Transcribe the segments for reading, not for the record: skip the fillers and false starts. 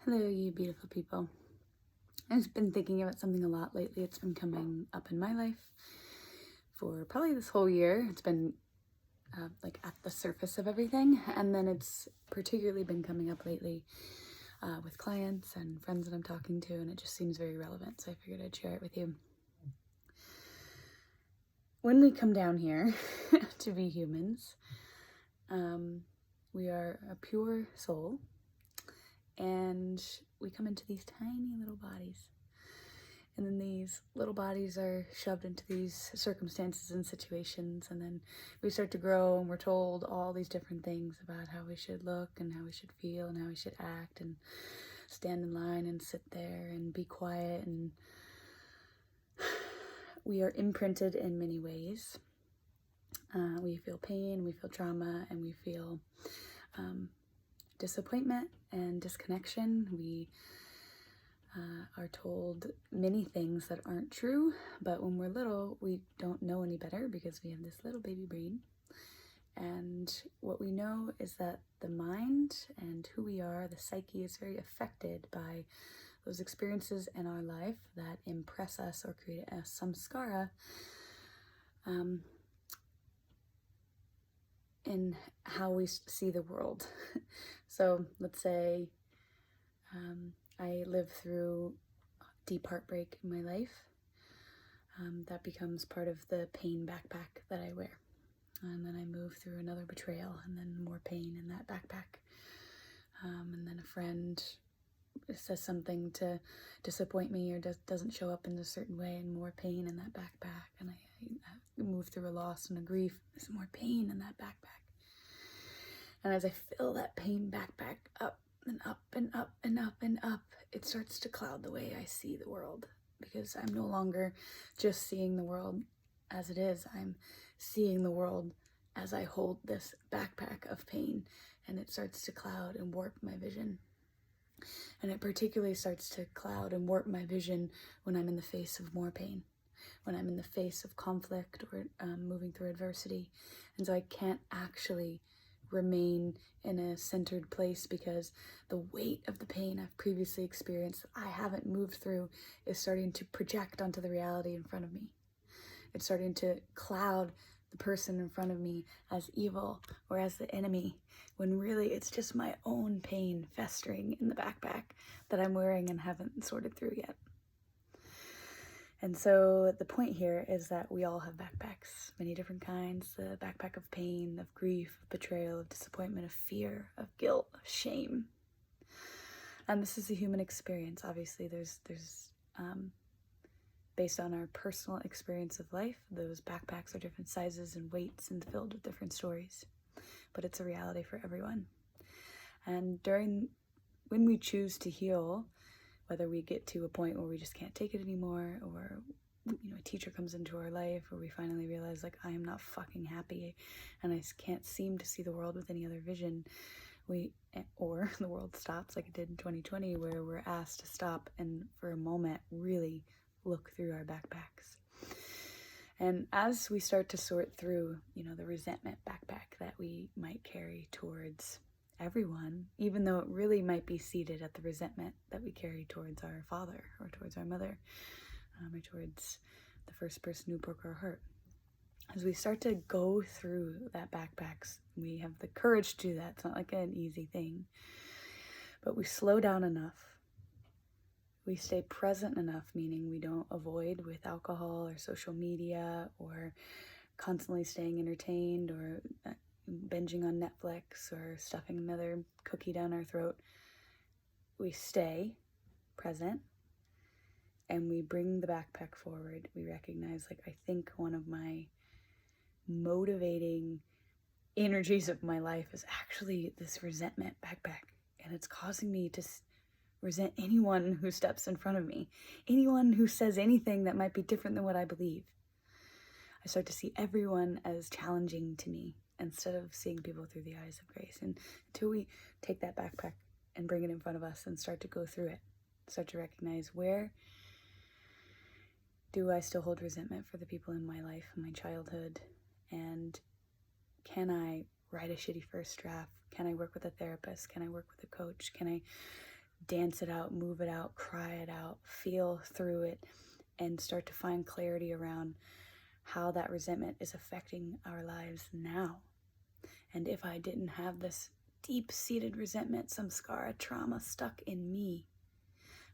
Hello, you beautiful people. I've been thinking about something a lot lately. It's been coming up in my life for probably this whole year. It's been like at the surface of everything, and then it's particularly been coming up lately with clients and friends that I'm talking to, and it just seems very relevant, so I figured I'd share it with you. When we come down here to be humans, we are a pure soul, and we come into these tiny little bodies. And then these little bodies are shoved into these circumstances and situations, and then we start to grow, and we're told all these different things about how we should look and how we should feel and how we should act and stand in line and sit there and be quiet. And we are imprinted in many ways. We feel pain, we feel trauma, and we feel disappointment and disconnection. We are told many things that aren't true, but when we're little, we don't know any better because we have this little baby brain. And what we know is that the mind and who we are, the psyche, is very affected by those experiences in our life that impress us or create a samskara in how we see the world. So let's say I live through deep heartbreak in my life. That becomes part of the pain backpack that I wear. And then I move through another betrayal, and then more pain in that backpack. And then a friend says something to disappoint me or doesn't show up in a certain way, and more pain in that backpack. And I move through a loss and a grief, there's more pain in that backpack. And as I fill that pain backpack up and up and up and up and up, it starts to cloud the way I see the world, because I'm no longer just seeing the world as it is. I'm seeing the world as I hold this backpack of pain, and it starts to cloud and warp my vision. And it particularly starts to cloud and warp my vision when I'm in the face of more pain, when I'm in the face of conflict or moving through adversity. And so I can't actually remain in a centered place, because the weight of the pain I've previously experienced, I haven't moved through, is starting to project onto the reality in front of me. It's starting to cloud the person in front of me as evil or as the enemy, when really it's just my own pain festering in the backpack that I'm wearing and haven't sorted through yet. And so the point here is that we all have backpacks, many different kinds. The backpack of pain, of grief, of betrayal, of disappointment, of fear, of guilt, of shame. And this is a human experience. Obviously, there's based on our personal experience of life, those backpacks are different sizes and weights and filled with different stories. But it's a reality for everyone. And when we choose to heal, whether we get to a point where we just can't take it anymore, or a teacher comes into our life, or we finally realize, like, I am not fucking happy and I can't seem to see the world with any other vision, or the world stops like it did in 2020, where we're asked to stop and for a moment really look through our backpacks. And as we start to sort through, the resentment backpack that we might carry towards everyone, even though it really might be seated at the resentment that we carry towards our father or towards our mother, or towards the first person who broke our heart. As we start to go through that backpacks, we have the courage to do that. It's not like an easy thing, but we slow down enough. We stay present enough, meaning we don't avoid with alcohol or social media or constantly staying entertained or binging on Netflix or stuffing another cookie down our throat. We stay present and we bring the backpack forward. We recognize, I think one of my motivating energies of my life is actually this resentment backpack, and it's causing me to resent anyone who steps in front of me, anyone who says anything that might be different than what I believe. I start to see everyone as challenging to me instead of seeing people through the eyes of grace. And until we take that backpack and bring it in front of us and start to go through it, start to recognize, where do I still hold resentment for the people in my life, in my childhood? And can I write a shitty first draft? Can I work with a therapist? Can I work with a coach? Can I dance it out, move it out, cry it out, feel through it, and start to find clarity around how that resentment is affecting our lives now. And if I didn't have this deep-seated resentment, some scar, a trauma stuck in me,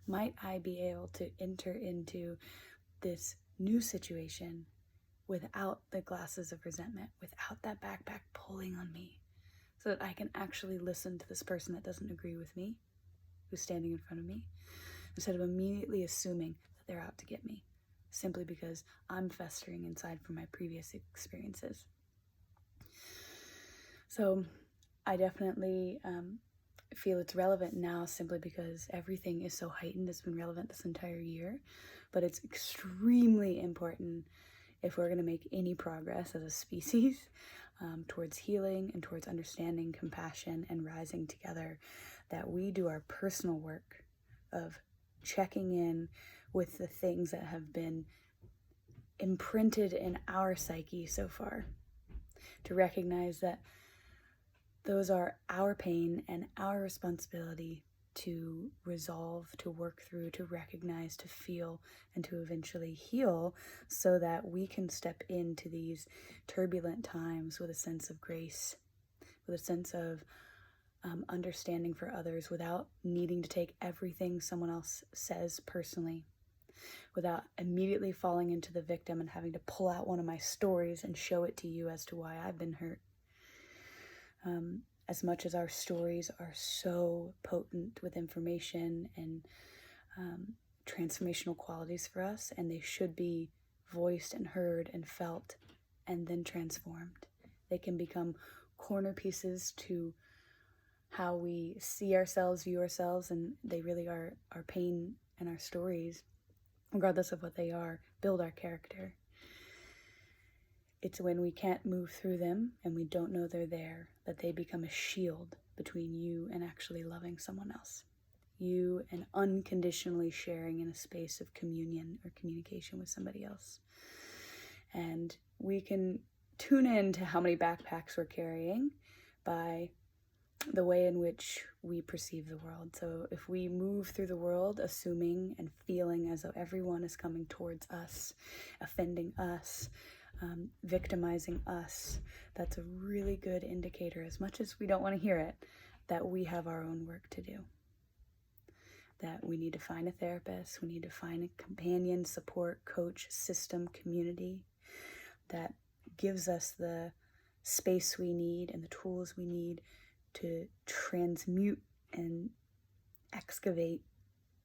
might I be able to enter into this new situation without the glasses of resentment, without that backpack pulling on me, so that I can actually listen to this person that doesn't agree with me, who's standing in front of me, instead of immediately assuming that they're out to get me, simply because I'm festering inside from my previous experiences. So I definitely feel it's relevant now simply because everything is so heightened. It's been relevant this entire year, but it's extremely important if we're going to make any progress as a species towards healing and towards understanding, compassion, and rising together, that we do our personal work of checking in with the things that have been imprinted in our psyche so far, to recognize that those are our pain and our responsibility to resolve, to work through, to recognize, to feel, and to eventually heal, so that we can step into these turbulent times with a sense of grace, with a sense of understanding for others, without needing to take everything someone else says personally, without immediately falling into the victim and having to pull out one of my stories and show it to you as to why I've been hurt. As much as our stories are so potent with information and transformational qualities for us, and they should be voiced and heard and felt and then transformed, they can become corner pieces to how we see ourselves, view ourselves, and they really are our pain and our stories, regardless of what they are, build our character. It's when we can't move through them and we don't know they're there that they become a shield between you and actually loving someone else. You and unconditionally sharing in a space of communion or communication with somebody else. And we can tune in to how many backpacks we're carrying by the way in which we perceive the world. So if we move through the world assuming and feeling as though everyone is coming towards us, offending us, victimizing us, that's a really good indicator, as much as we don't want to hear it, that we have our own work to do. That we need to find a therapist, we need to find a companion, support, coach, system, community that gives us the space we need and the tools we need to transmute and excavate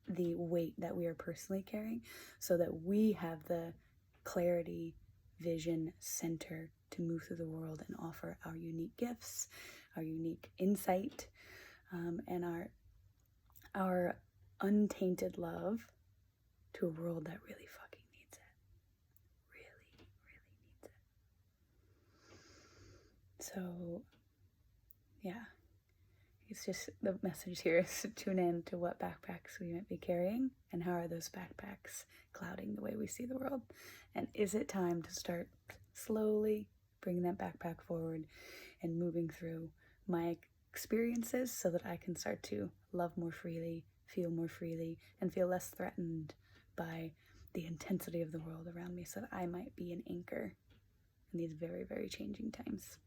the weight that we are personally carrying, so that we have the clarity, vision, center to move through the world and offer our unique gifts, our unique insight, and our untainted love to a world that really fucking needs it. Really, really needs it. So, yeah. It's just, the message here is to tune in to what backpacks we might be carrying and how are those backpacks clouding the way we see the world. And is it time to start slowly bringing that backpack forward and moving through my experiences so that I can start to love more freely, feel more freely, and feel less threatened by the intensity of the world around me, so that I might be an anchor in these very, very changing times.